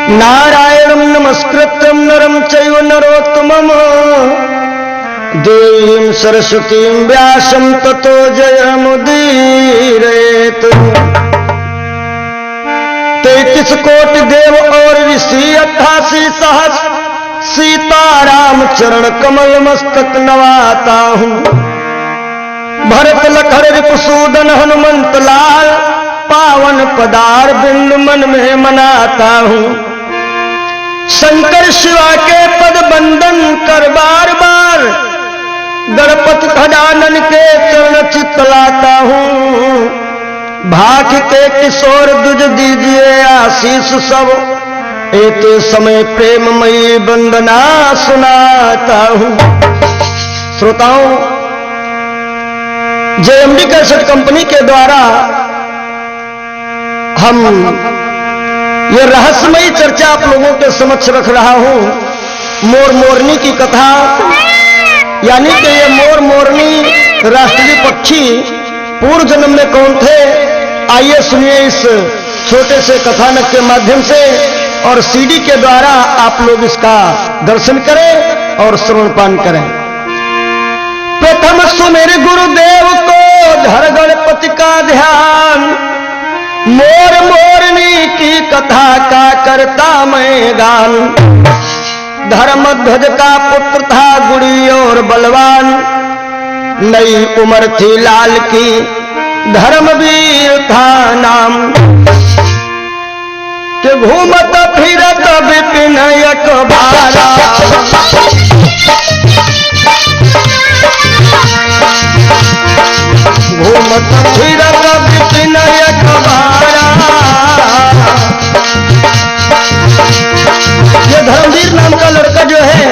नारायणं नमस्कृत्यं नरं चैव नरोत्तमं देवीं सरस्वतीं व्यासं ततो जयमुदीरयेत्। 33 कोटि देव और ऋषि 88 सहस्र सीताराम चरण कमल मस्तक नवाता हूँ। भरत लखन रिपुसूदन हनुमंत लाल पावन पदार बिंद मन में मनाता हूँ। शंकर शिवा के पद बंदन कर बार बार गणपति खजानन के चरण चित्त लाता हूँ। भाग के किशोर दुज दीजिए आशीष सब एते समय प्रेममयी वंदना सुनाता हूँ। श्रोताओं, जेएमडी कैसेट कंपनी के द्वारा हम ये रहस्यमयी चर्चा आप लोगों के समक्ष रख रहा हूं। मोर मोरनी की कथा, यानी कि ये मोर मोरनी राष्ट्रीय पक्षी पूर्व जन्म में कौन थे, आइए सुनिए इस छोटे से कथानक के माध्यम से, और सीडी के द्वारा आप लोग इसका दर्शन करें और श्रवणपान करें। प्रथम सुमेर गुरुदेव को धर गणपति का ध्यान, मोर मोरनी की कथा का करता मैं गान। धर्मध्वज का पुत्र था गुड़ी और बलवान, नई उम्र थी लाल की धर्मवीर था नाम। कि घूमत फिरत विपिन अखबारा, घूमत फिरत विपिन अखबारा। ये धर्मवीर नाम का लड़का जो है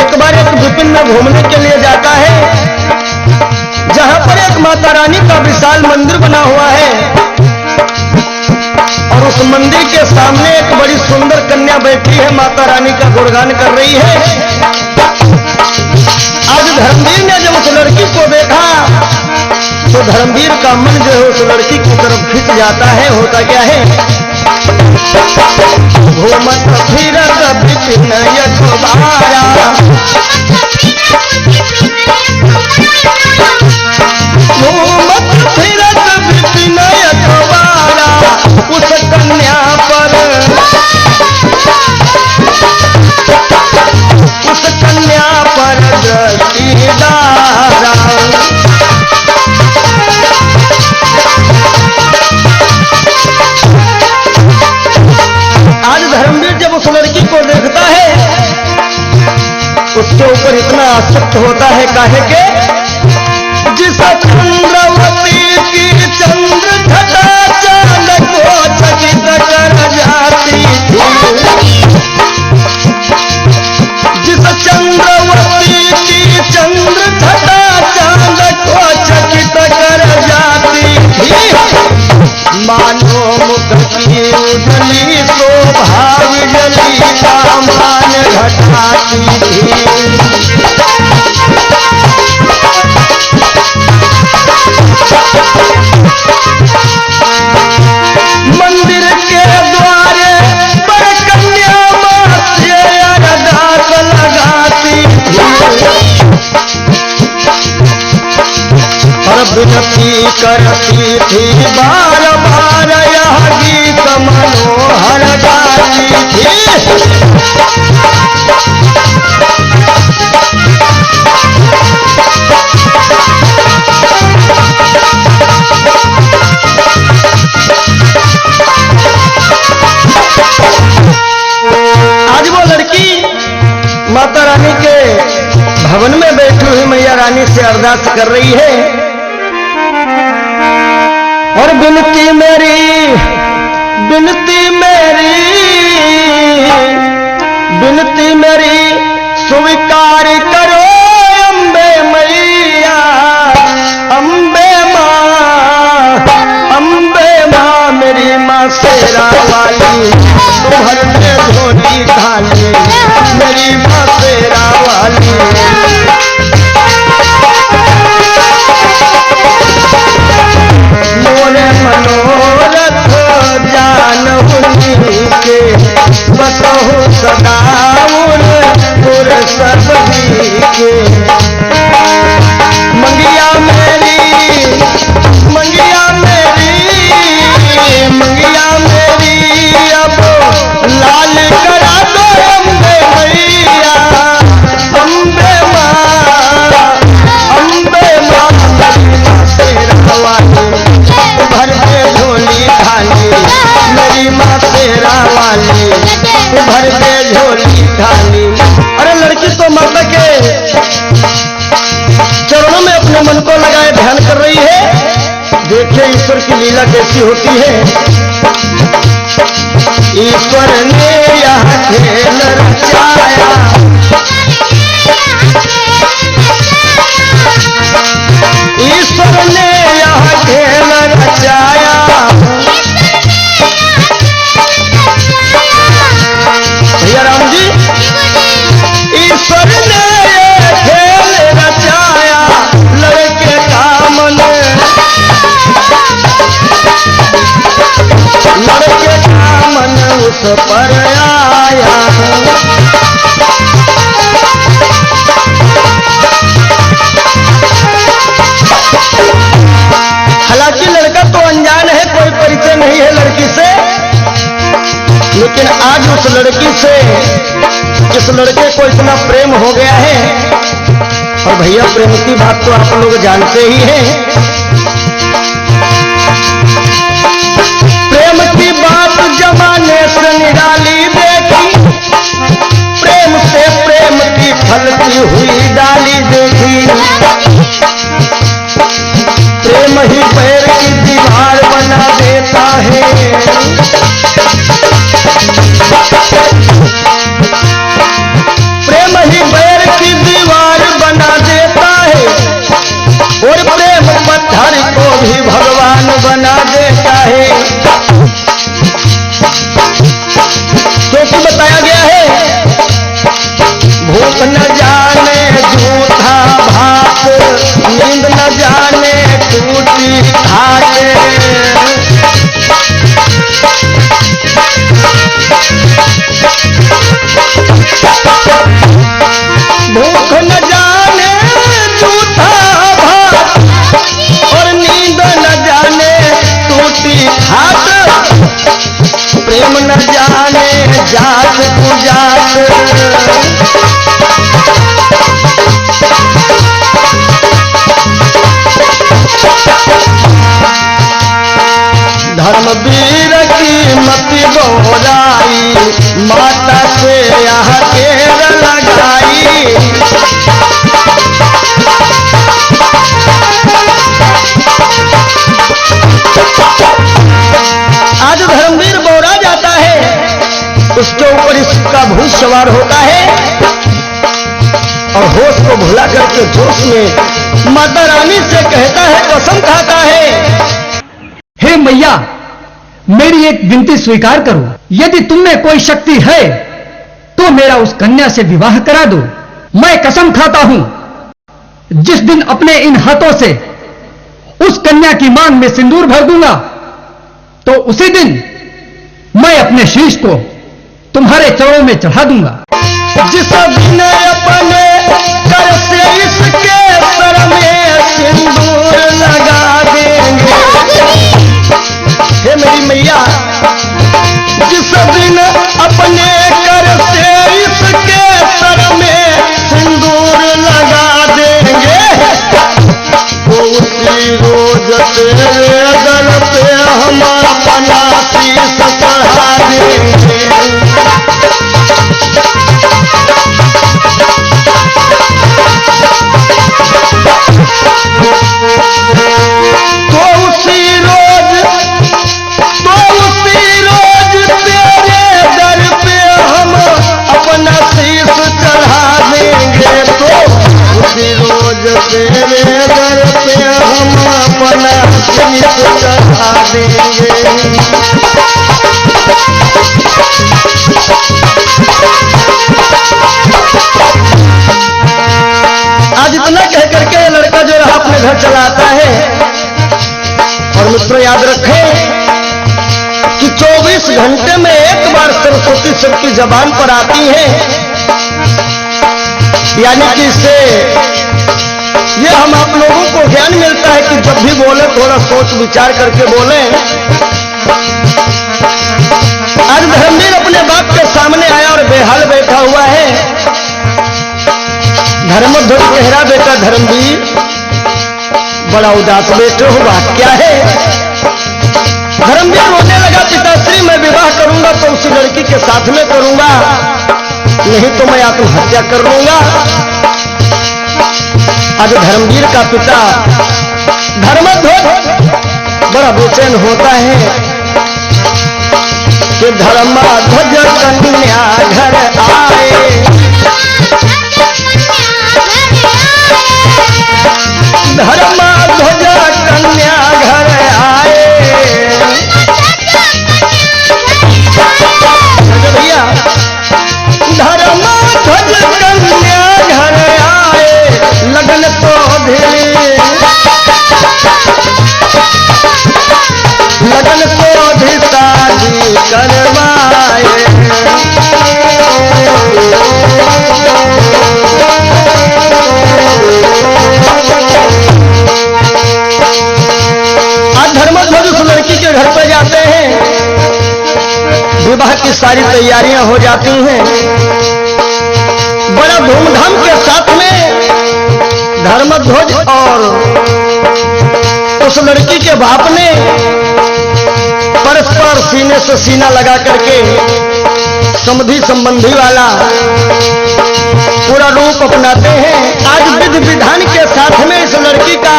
एक बार एक विपिन में घूमने के लिए जाता है, जहां पर एक माता रानी का विशाल मंदिर बना हुआ है, और उस मंदिर के सामने एक बड़ी सुंदर कन्या बैठी है, माता रानी का गुणगान कर रही है। आज धर्मवीर ने जब उस लड़की को देखा तो धर्मवीर का मन जो है उस लड़की की तरफ खिंच जाता है। होता क्या है, घूमत फिरत विपिन अखबारा, घूमत फिरत विपिन अखबारा। उस कन्या पर, उस कन्या पर दृष्टि डारा। आज धर्मवीर जब उस लड़की को देखता है उसके ऊपर इतना आसक्त होता है, काहे के जिस चंद्रवती की चंद्र घटा चांद को चकित कर जाती थी, जिस चंद्रवती की चंद्र घटा चांद को चकित कर जाती थी, मानो मुख की उजली शोभा विजली का मान घटाती थी। मंदिर के द्वारे पर कन्या मां से अरदास लगाती थी, और विनती करती थी बार बार यह गीत मनोहर गाती थी। आज वो लड़की माता रानी के भवन में बैठी हुई मैया रानी से अरदास कर रही है, और बिनती मेरी, बिनती मेरी, बिनती मेरी स्वीकार करो अम्बे मैया, अम्बे माँ, अम्बे माँ मेरी माँ शेरा वाली, तुम्हार में धोनी खाली मेरी माँ शेरा वाली। मोरे मनोरथ जान के गोदाउर पुर सब के मंगिया मेरी मंगिया मेरी मंगिया मेरी अब लाल करा दो अम्बे मैया अम्बे माँ शेरा वाली भर के झोली खाली मेरी माँ शेरा वाली भर के झोली खाली। अरे लड़की तो माता के चरणों में अपने मन को लगाए ध्यान कर रही है। देखिए ईश्वर की लीला कैसी होती है। ईश्वर ने यह खेल रचाया ईश्वर ने यह खेल रचाया भैया राम जी ईश्वर ने यह खेल रचाया लड़के का मन लड़के का मन उस पर आया हालांकि लड़का तो अनजान है, कोई परिचय नहीं है लड़की से, लेकिन आज उस लड़की से इस लड़के को इतना प्रेम हो गया है। और भैया प्रेम की बात तो आप लोग जानते ही हैं। प्रेम की बात जमाने से निराली देखी प्रेम से प्रेम की फलती हुई डाली देखी प्रेम ही पैर की दीवार बना देता है प्रेम ही पैर की दीवार बना देता है और प्रेम पत्थर को भी भगवान बना देता है। क्योंकि बताया गया है भूख न जाने झूठा भात नींद न जाने टूटी खाटे भूख न जाने झूठा भात और नींद न जाने टूटी खाट प्रेम न जाने जात कुजात धर्मवीर की मति बोराई माता से यह केर लगाई आज धर्मवीर बोरा जाता है, उसके ऊपर इसका भूत सवार होता है और होश को भुला करके जोश में माता रानी से कहता है कसम खाता है हे मैया मेरी एक विनती स्वीकार करो, यदि तुम में कोई शक्ति है तो मेरा उस कन्या से विवाह करा दो। मैं कसम खाता हूं जिस दिन अपने इन हाथों से उस कन्या की मांग में सिंदूर भर दूंगा तो उसी दिन मैं अपने शीश को तुम्हारे चरणों में चढ़ा दूंगा। जिस दिन अपने कर से इसके सर में सिंदूर लगा देंगे हे मेरी मैया जिस दिन अपने कर से इसके सर में सिंदूर लगा देंगे तो उसी रोज तेरे दर पे हम अपना शीश चढ़ा देंगे। तो उसी रोज तेरे दर पे हम अपना शीश चढ़ा देंगे तो उसी रोज तेरे दर पे हम अपना शीश चढ़ा देंगे। आज इतना कह करके लड़का जो रहा अपने घर चला आता है। और मित्रों याद रखें कि 24 घंटे में एक बार बार सरस्वती सबकी जबान पर आती हैं, यानी कि इससे ये हम आप लोगों को ज्ञान मिलता है कि जब भी बोले थोड़ा सोच विचार करके बोले। आज धर्मवीर अपने बाप के सामने आया और बेहाल बैठा हुआ है। धर्मध्वज कह रहा, बेटा धर्मवीर बड़ा उदास बैठे हो, बात क्या है? धर्मवीर रोने लगा, पिताश्री मैं विवाह करूंगा तो उसी लड़की के साथ में करूंगा, नहीं तो मैं आत्महत्या कर लूंगा। आज धर्मवीर का पिता धर्मध्वज बड़ा बेचैन होता है कि धर्मध्वज कन्या घर आए, धर्मध्वज कन्या घर आए। भैया धर्मध्वज कन्या घर आए, लगन तो धीरे लगन को भी शादी करवाए। आज धर्मध्वज उस लड़की के घर पर जाते हैं, विवाह की सारी तैयारियां हो जाती हैं। बड़ा धूमधाम के साथ में धर्मध्वज और उस लड़की के बाप ने परस्पर सीने से सीना लगा करके समधि संबंधी वाला पूरा रूप अपनाते हैं। आज विधि विधान के साथ में इस लड़की का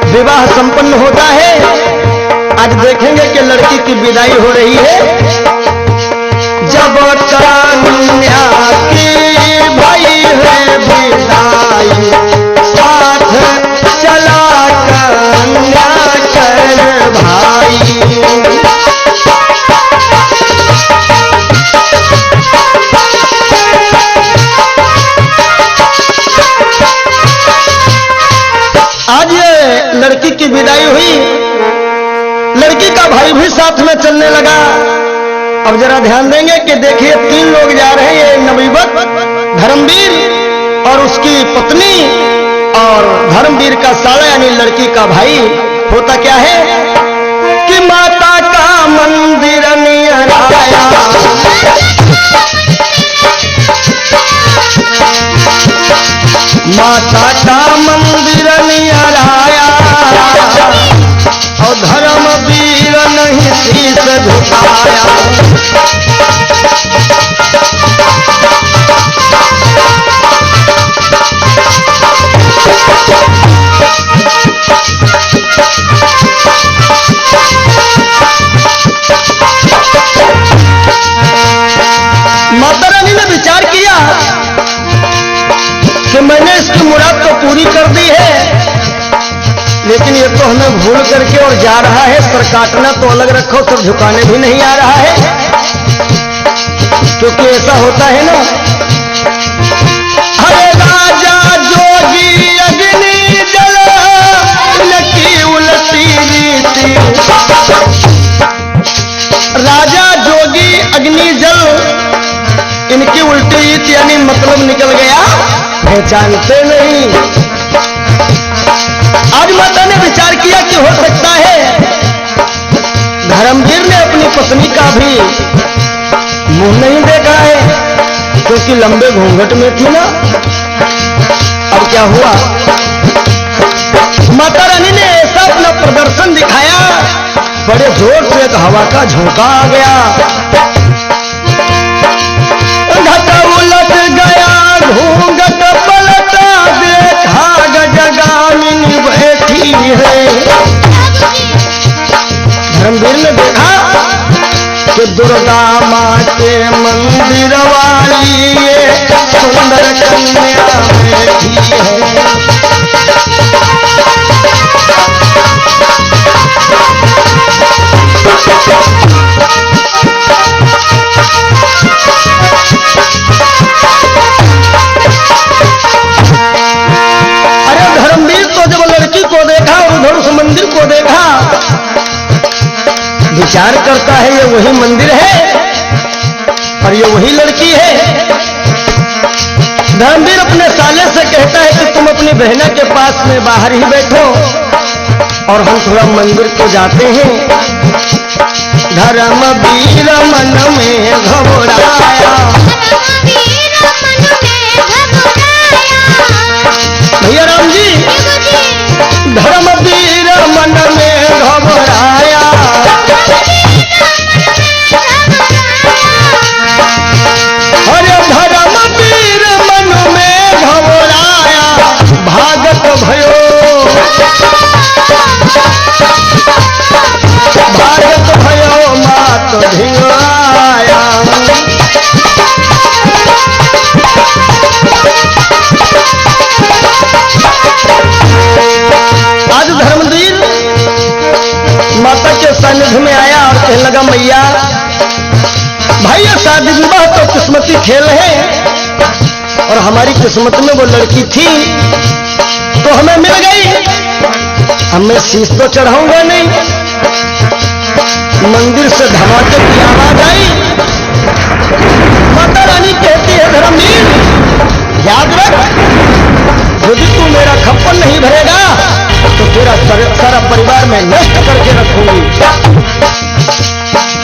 विवाह संपन्न होता है। आज देखेंगे कि लड़की की विदाई हो रही है। जब कन्या की भाई है विदाई, साथ चला कन्या कर भाई। आज ये लड़की की विदाई हुई, लड़की का भाई भी साथ में चलने लगा। अब जरा ध्यान देंगे कि देखिए 3 लोग जा रहे हैं, ये नवयुवक धर्मवीर और उसकी पत्नी और धर्मवीर का साला यानी लड़की का भाई। होता क्या है कि माता का मंदिर नियर आया, माता का मंदिर नियर आया और धर्मवीर नहीं शीश झुकाया। माता रानी ने विचार किया कि मैंने इसकी मुराद तो पूरी कर दी है, लेकिन ये तो हमें भूल करके और जा रहा है। सर काटना तो अलग रखो, सर झुकाने भी नहीं आ रहा है, क्योंकि ऐसा होता है ना। हरे राजा जोगी अग्नि जल उलटी उलटी रीति, राजा जोगी अग्नि जल इनकी उल्टी रीति यानी मतलब निकल गया, पहचानते नहीं। आज माता ने विचार किया कि हो सकता है धर्मवीर ने अपनी पत्नी का भी मुंह नहीं देखा है, क्योंकि लंबे घूंघट में थी ना। अब क्या हुआ, माता रानी ने ऐसा अपना प्रदर्शन दिखाया, बड़े जोर से एक हवा का झोंका आ गया, उलट गया घूंघट पलटा, देखा गजगामिनी बैठी है। धर्मवीर ने देखा कि दुर्गा माँ के मंदिर वाली ये सुंदर कन्या बैठी है। विचार करता है ये वही मंदिर है और ये वही लड़की है। धर्मवीर अपने साले से कहता है कि तुम अपनी बहना के पास में बाहर ही बैठो और हम थोड़ा मंदिर को जाते हैं। धर्मवीर मन में घबराया, भैया राम जी, धर्मवीर मन में घबराया, अरे धर्मवीर मन में घबराया, भागत भयो, भागत भयो मात धिंगाया। आज धर्मवीर माता के सानिध्य में आया और कहने लगा, मैया भाई ये शादी विवाह तो किस्मती खेल है और हमारी किस्मत में वो लड़की थी तो हमें मिल गई, हमें शीश तो चढ़ाऊंगा नहीं। मंदिर से धमाके की आवाज आई। माता रानी कहती है, धर्मवीर याद रख, यदि तू मेरा खप्पन नहीं भरेगा तो तेरा सारा परिवार मैं नष्ट करके रखूंगी।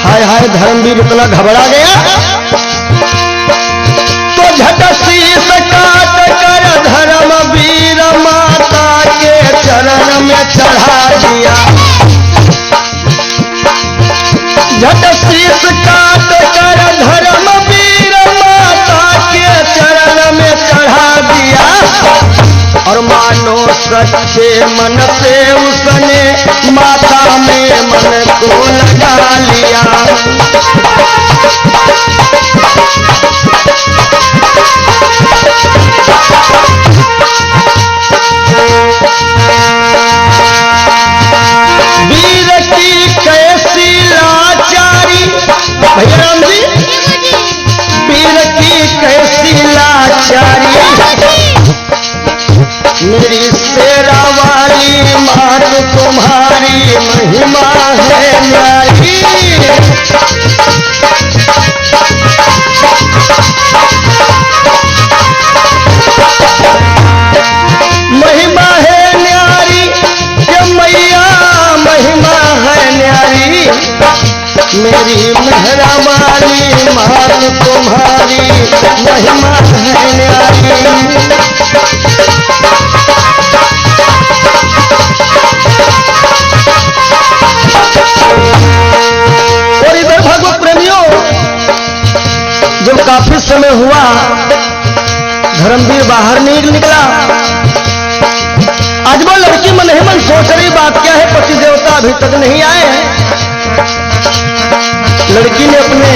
हाय हाय, धर्मवीर इतना घबरा गया तो झट शीश काट कर धर्मवीर माता के चरण में चढ़ा दिया। झट शीश काट कर धर्मवीर माता के चरण में चढ़ा दिया और मानो सच्चे मन से उसने माता में मन को लगा लिया। वीर की कैसी लाचारी, भैया राम जी, वीर की कैसी लाचारी, मेरी शेरा वाली मात तुम्हारी महिमा है न्यारी। महिमा है न्यारी कि मैया महिमा है न्यारी, मेरी मेहरा वाली मात तुम्हारी महिमा है न्यारी। और इधर भगवत प्रेमियों, जब काफी समय हुआ धर्मवीर बाहर नहीं निकला। आज वो लड़की मन ही मन सोच रही बात क्या है, पति देवता अभी तक नहीं आए हैं। लड़की ने अपने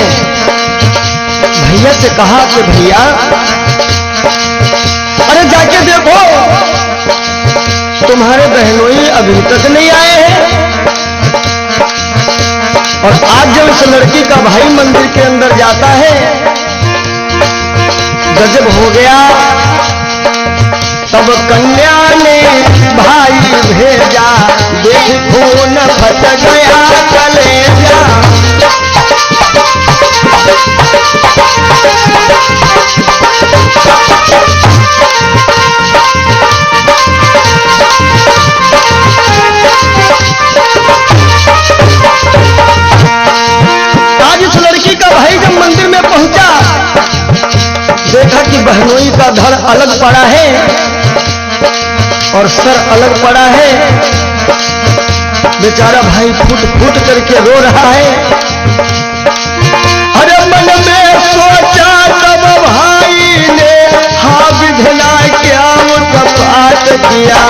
भैया से कहा कि भैया अरे जाके देखो तुम्हारे बहनोई अभी तक नहीं आए हैं। और आज जब उस लड़की का भाई मंदिर के अंदर जाता है, गजब हो गया। तब कन्या ने भाई भेजा, देख खून फट गया कलेजा। आज इस लड़की का भाई जब मंदिर में पहुंचा, देखा कि बहनोई का धड़ अलग पड़ा है और सर अलग पड़ा है। बेचारा भाई फुट फुट करके रो रहा है। अरे मन में सोचा तब भाई ने, हाँ विधना क्या उत्पात किया।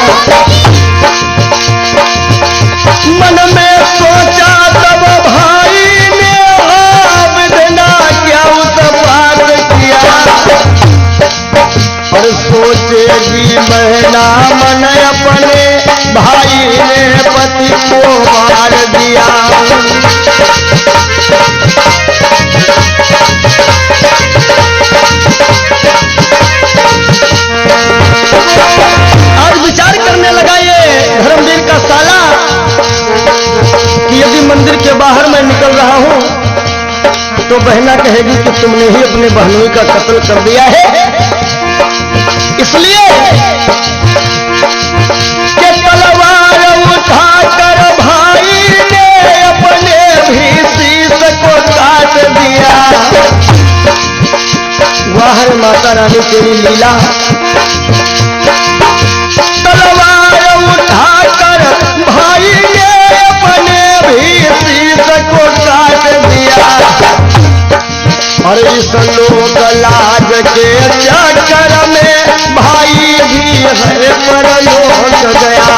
मन में सोचा तब भाई ने, हाँ विधना क्या उत्पात किया। और सोचेगी बहना मन अपने भाई ने पति को मार दिया। आज विचार करने लगा ये धर्मवीर का साला कि यदि मंदिर के बाहर मैं तो बहना कहेगी कि तुमने ही अपने बहनोई का कत्ल कर दिया है। इसलिए कि तलवार उठाकर भाई ने अपने भी शीश को काट दिया। वाह रे माता रानी तेरी लीला। तलवार उठाकर भाई ने अपने भी शीश को काट दिया। और इस लोक लाज के चक्कर में भाई भी है परलोक गया।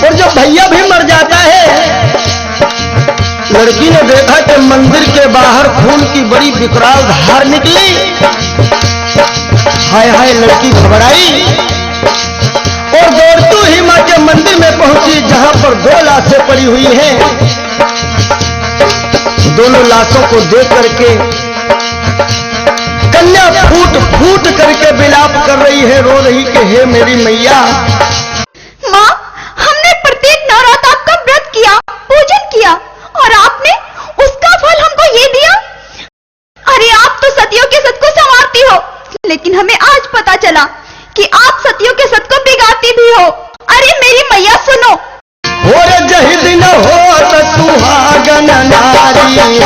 और जब भैया भी मर जाता है, लड़की ने देखा कि मंदिर के बाहर खून की बड़ी विकराल धार निकली। हाय हाय लड़की घबराई और दौड़ती ही मां के मंदिर में पहुंची, जहां पर 2 लाशें पड़ी हुई हैं। दोनों लाशों को देख करके कन्या फूट फूट करके विलाप कर रही है, रो रही कि हे मेरी मैया। माँ, हमने प्रत्येक नवरात्र आपका व्रत किया, पूजन किया और आपने उसका फल हमको ये दिया। अरे आप तो सतियों के सत को संवारती हो, लेकिन हमें आज पता चला कि आप सतियों के सत को बिगाड़ती भी हो। अरे मेरी मैया सुनो। और जही दिन हो सुहागन नारी,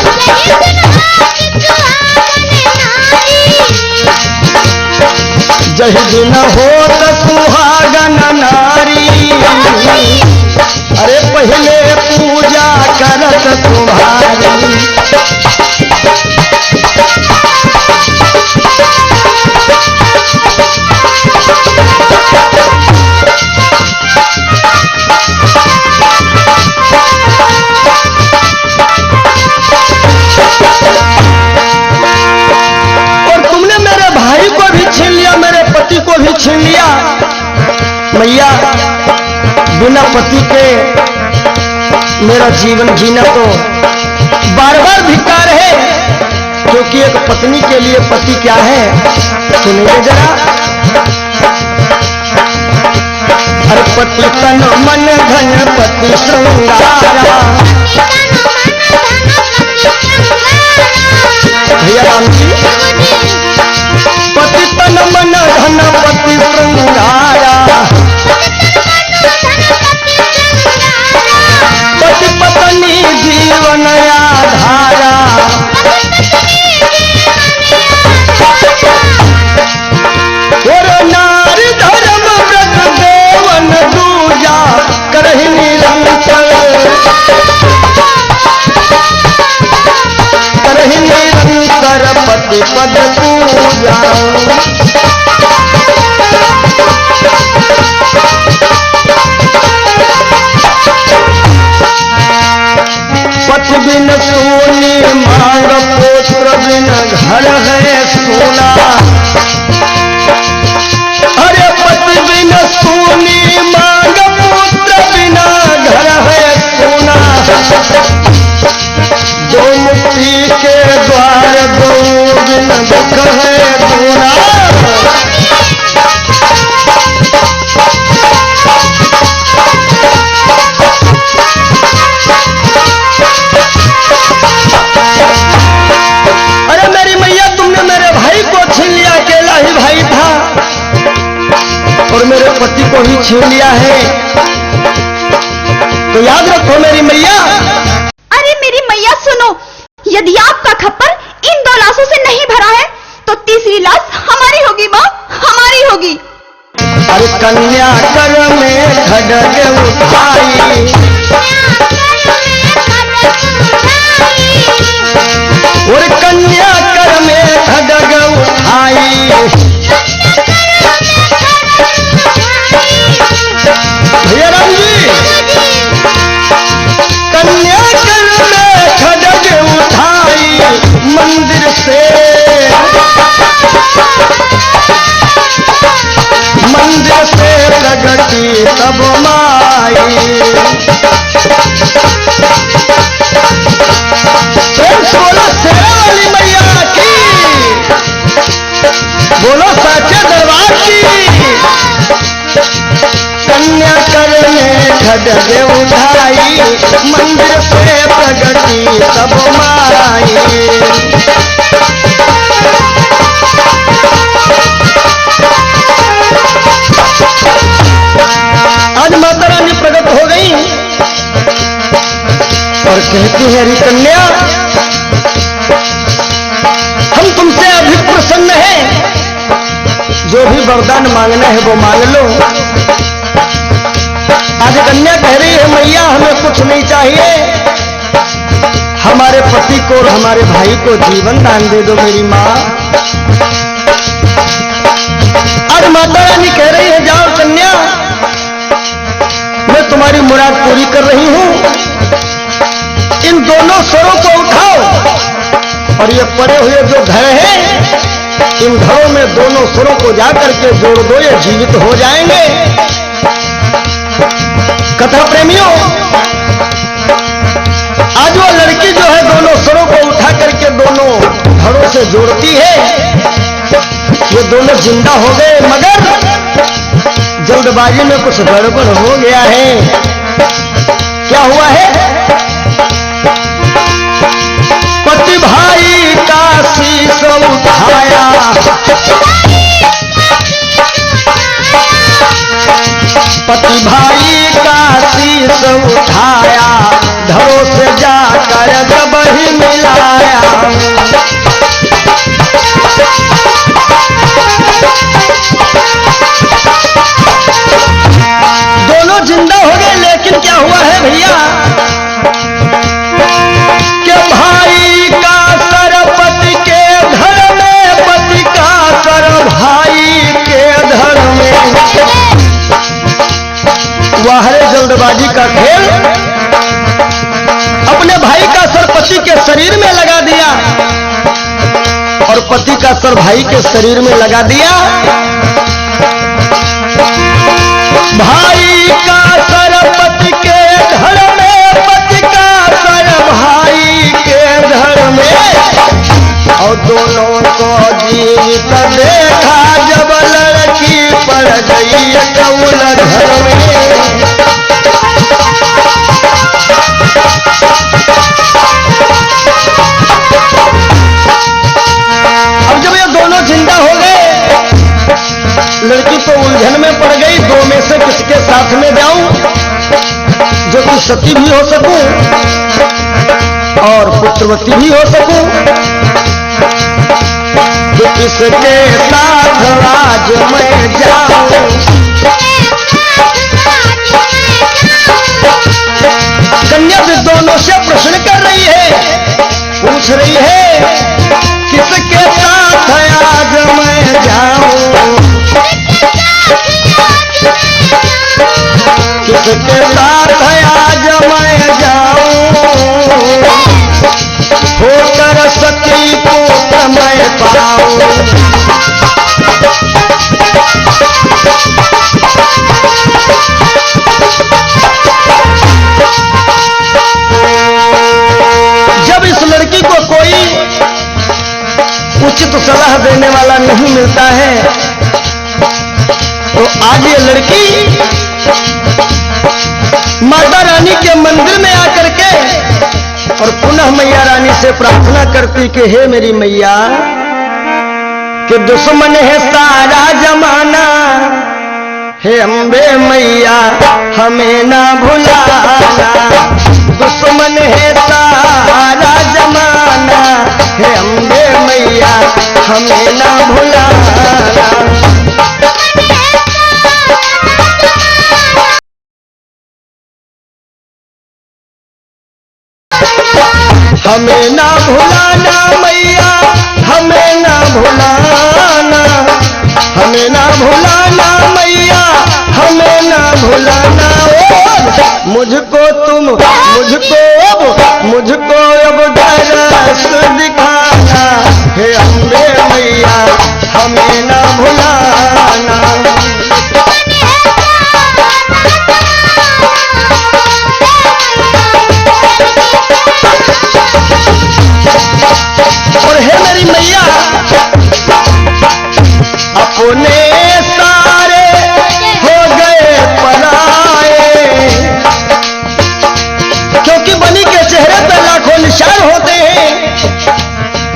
जही दिन हो सुहागन नारी। अरे पहले पूजा करत तुम्हारी। और तुमने मेरे भाई को भी छीन लिया, मेरे पति को भी छीन लिया। मैया, बिना पति के मेरा जीवन जीना तो बार बार धिक्कार है, क्योंकि एक पत्नी के लिए पति क्या है सुनिए जरा। अरे पति तन मन धन पति श्रृंगारा। भैया राम जी, पति तन मन धन पति श्रृंगारा। पति पत्नी जीवन आधारा। और नारी धर्म व्रत देवन दूजा करहि निरंतर। करहि निरंतर पति पद पूजा। पति बिन सोनी मांग पुत्र बिन घर है सोना। अरे पति बिन सोनी मांग पुत्र बिना घर है सोना। दो मुक्ति के द्वार दो बिन दुख है सोना। अरे मेरी मैया, तुमने मेरे भाई को छीन लिया, अकेला ही भाई था, और मेरे पति को ही छीन लिया है, तो याद रखो मेरी मैया। अरे मेरी मैया सुनो, यदि आपका खप्पर इन 2 लाशों से नहीं भरा है तो तीसरी लाश हमारी होगी माँ, हमारी होगी। अरे कन्या कर में खड्ग उठाई। और कन्या कर में खड्ग उठाई। भैया राम जी, कन्या कर में खड्ग उठाई। मंदिर से प्रगति तब माई। प्रेम 16 शेरा वाली खड्ग उठाई, मंदिर से प्रगति सब माई। आज माता रानी प्रकट हो गई और कहती है, अरे कन्या, हम तुमसे अधिक प्रसन्न हैं, जो भी वरदान मांगना है वो मांग लो। आज कन्या कह रही है, मैया हमें कुछ नहीं चाहिए, हमारे पति को और हमारे भाई को जीवन दान दे दो मेरी माँ। आज माता रानी कह रही है, जाओ कन्या, मैं तुम्हारी मुराद पूरी कर रही हूं, इन दोनों स्वरों को उठाओ और ये पड़े हुए जो घर हैं, इन घरों में दोनों स्वरों को जाकर के जोड़ दो, ये जीवित हो जाएंगे। कथा प्रेमियों, आज वो लड़की जो है दोनों स्वरों को उठा करके दोनों घरों से जोड़ती है, ये दोनों जिंदा हो गए, मगर जल्दबाजी में कुछ गड़बड़ हो गया है। क्या हुआ है? पति भाई का शीश उठाया, पति भाई का शीश उठाया, घरों से जाकर जब ही मिलाया। दोनों जिंदा हो गए, लेकिन क्या हुआ है भैया कि भाई का सर पति के घर में, पति का सर भाई के घर में। वह है जल्दबाजी का खेल। अपने भाई का सर पति के शरीर में लगा दिया और पति का सर भाई के शरीर में लगा दिया। भाई का सर पति के घर में, पति का सर भाई के घर में, और दोनों को जीवित देखा जब लड़की पड़ गई कौल घर में। अब जब ये दोनों जिंदा हो गए, लड़की तो उलझन में पड़ गई, दो में से किसके साथ में जाऊं जो कि सती भी हो सकूं और पुत्रवती भी हो सकूं। जो किसके साथ आज मैं जाऊं, कन्या भी दोनों से प्रश्न कर रही है, पूछ रही है, किसके साथ आज मैं जाऊं, किसके साथ आज मैं जाऊं, होकर सती को मैं पाऊं। जब इस लड़की को कोई उचित सलाह देने वाला नहीं मिलता है, तो आज ये लड़की माता रानी के मंदिर में आकर के और पुनः मैया रानी से प्रार्थना करती कि हे मेरी मैया, कि दुश्मन है सारा जमाना, हे अम्बे मैया हमें ना भुलाना। दुश्मन है सारा जमाना, हे अम्बे मैया हमें ना भुलाना। हमें ना भुलाना मैया, हमें ना भुलाना, हमें ना भुलाना मैया, हमें ना भुलाना। ओ मुझको तुम, मुझको अब दरस दिखाना, हे अम्बे मैया हमें ना भुलाना। और हे मेरी मैया, अपने सारे हो गए पराए,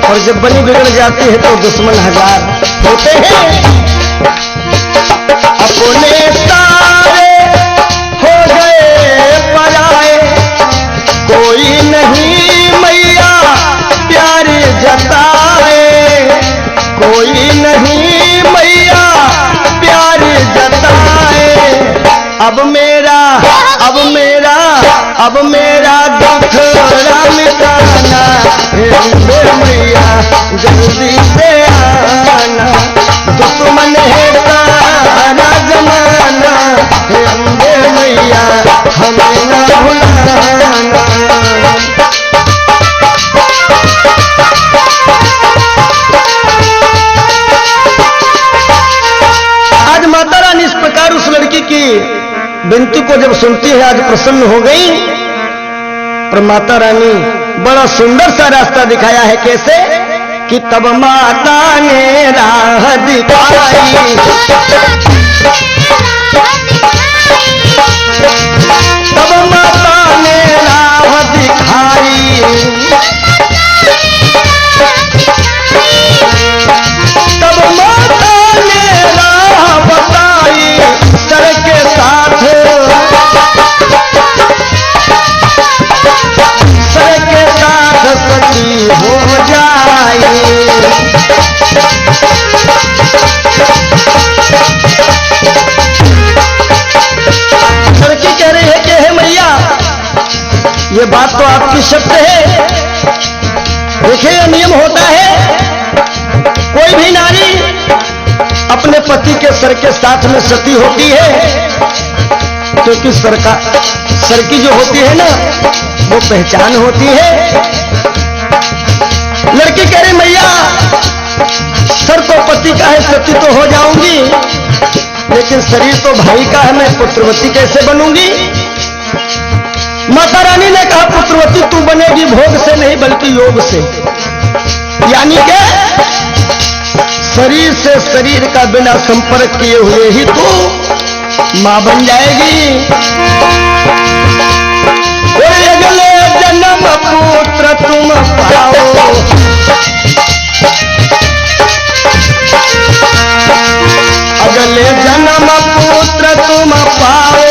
और जब बनी बिगड़ जाती है तो दुश्मन हजार होते हैं। अपने सारे हो गए पराए, कोई नहीं मैया प्यार जताए, कोई नहीं मैया प्यार जताए। अब मेरा दुख मिटाना, मैया जल्दी से आना, दुश्मन है सारा जमाना, अम्बे मैया हमें ना भुलाना। आज माता रानी इस प्रकार उस लड़की की विनती को जब सुनती है, आज प्रसन्न हो गई और माता रानी बड़ा सुंदर सा रास्ता दिखाया है। कैसे कि तब माता ने राह दिखाई, तब माता ने राह दिखाई, तब माता ने राह बताई, सर के साथ सती हो जाए। लड़की कह रही है कि हे मैया, ये बात तो आपकी सत्य है। देखिए यह नियम होता है, कोई भी नारी अपने पति के सर के साथ में सती होती है, क्योंकि सर की जो होती है ना वो पहचान होती है। लड़की कह रही मैया, सर तो पति का है, सती तो हो जाऊंगी, लेकिन शरीर तो भाई का है, मैं पुत्रवती कैसे बनूंगी। माता रानी ने कहा पुत्रवती तू बनेगी भोग से नहीं बल्कि योग से, यानी कि शरीर से शरीर का बिना संपर्क किए हुए ही तू मां बन जाएगी। अगले जन्म पुत्र तुम पाओ, अगले जन्म पुत्र तुम पाओ,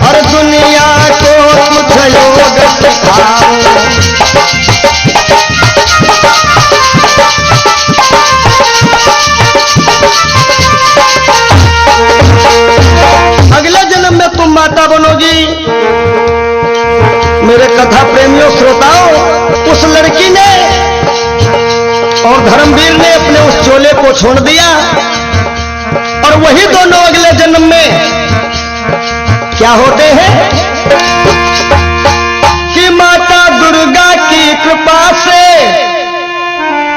और दुनिया को कुछ योग सिखाओ। अगले जन्म में तुम माता बनोगी। मेरे कथा प्रेमियों श्रोताओं, उस लड़की ने और धर्मवीर ने अपने उस चोले को छोड़ दिया, और वही दोनों अगले जन्म में क्या होते हैं कि माता दुर्गा की कृपा से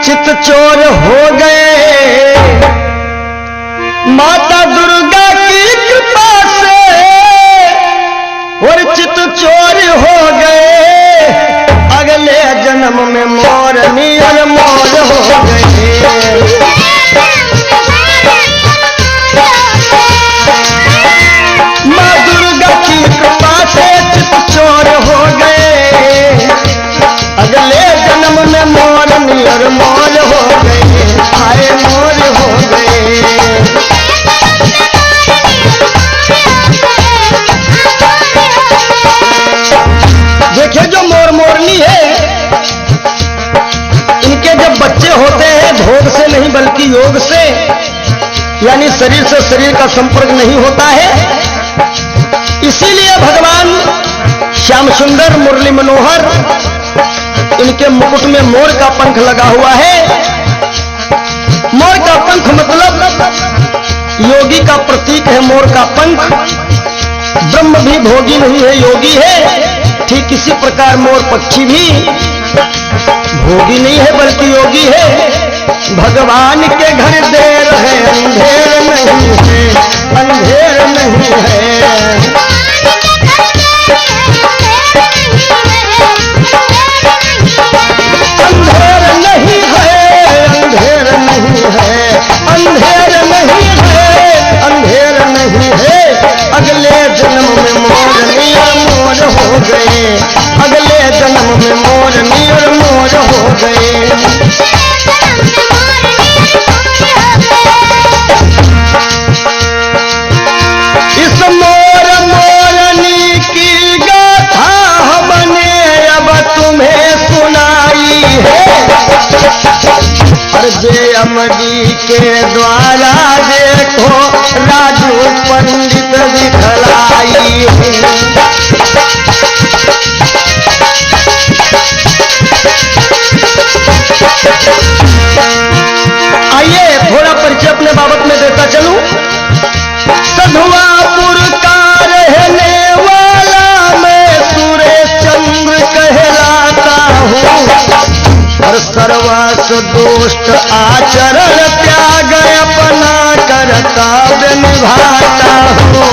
चितचोर हो गए। माता दुर्गा की कृपा से और चितचोर हो गए, अगले जन्म में मोरनी और मोर हो गए। माँ दुर्गा की कृपा से चितचोर हो गए, अगले जन्म में मोरनी और मोर हो गए, आए मोर हो गए। देखिए जो मोर मोरनी है, इनके जब बच्चे होते हैं भोग से नहीं बल्कि योग से, यानी शरीर से शरीर का संपर्क नहीं होता है। इसीलिए भगवान श्याम सुंदर मुरली मनोहर, इनके मुकुट में मोर का पंख लगा हुआ है। मोर का पंख मतलब योगी का प्रतीक है। मोर का पंख, ब्रह्म भी भोगी नहीं है, योगी है। ठीक इसी प्रकार मोर पक्षी भी भोगी नहीं है बल्कि योगी है। भगवान के घर देर है, अंधेर नहीं है, अंधेर नहीं है। अंधेर नहीं है, अंधेर नहीं है, अंधेर नहीं है, अंधेर नहीं है। अगले जन्म में मोर मियां मोर हो गए, अगले जन्म अरे बेअमगी के द्वारा देखो राजू पंडित दिखलाई आइए थोड़ा परिचय अपने बाबत में देता चलूं। सधुआपुर का रहने वाला मैं सुरेश चंद्र कहलाता हूँ और सर्वास दोस्त आचरण त्याग अपना कर्तव्य निभाता हूँ।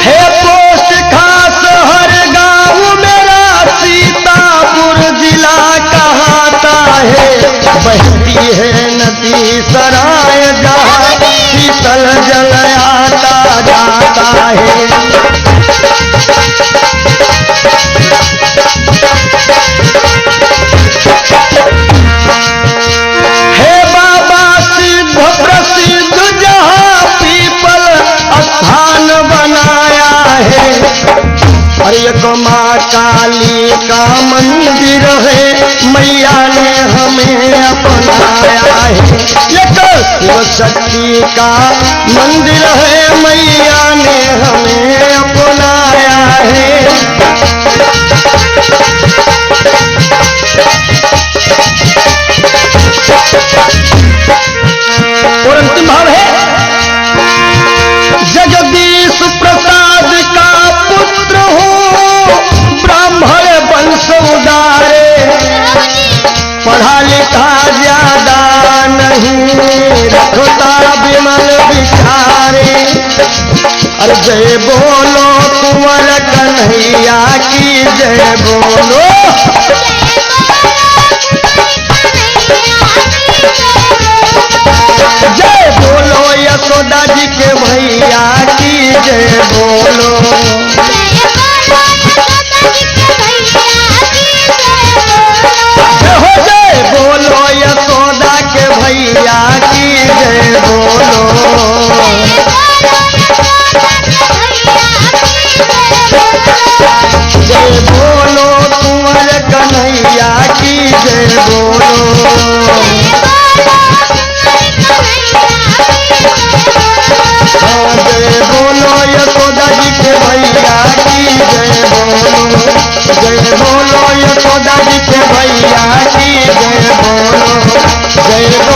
हे पोस्ट खास हर गांव मेरा सीतापुर जिला कहता है बहती है नदी सराय जहाँ शीतल जल आता जाता है। हे बाबा सिद्ध प्रसिद्ध जहाँ पीपल स्थान बनाया है और एक माँ काली का मंदिर है मैया ने हमें अपनाया है। एक शिव शक्ति का मंदिर है मैया ने हमें अपनाया है। और अंतिम भाव है जगदीश प्रसाद का पुत्र हूँ ब्राह्मण वंश उदारे पढ़ा लिखा ज्यादा नहीं रखता विमल विचारे। अरे जय बोलो कुंवर कन्हैया की जय बोलो जय बोलो यशोदा जी के भैया की जय बोलो जय बोलो यशोदा के भैया की जय बोलो जय बोलो कुंवर कन्हैया की जय बोलो जय बोलो यशोदा जी के भैया की जय बोलो जय बोलो यशोदा जी के भैया की जय बोलो जय बोलो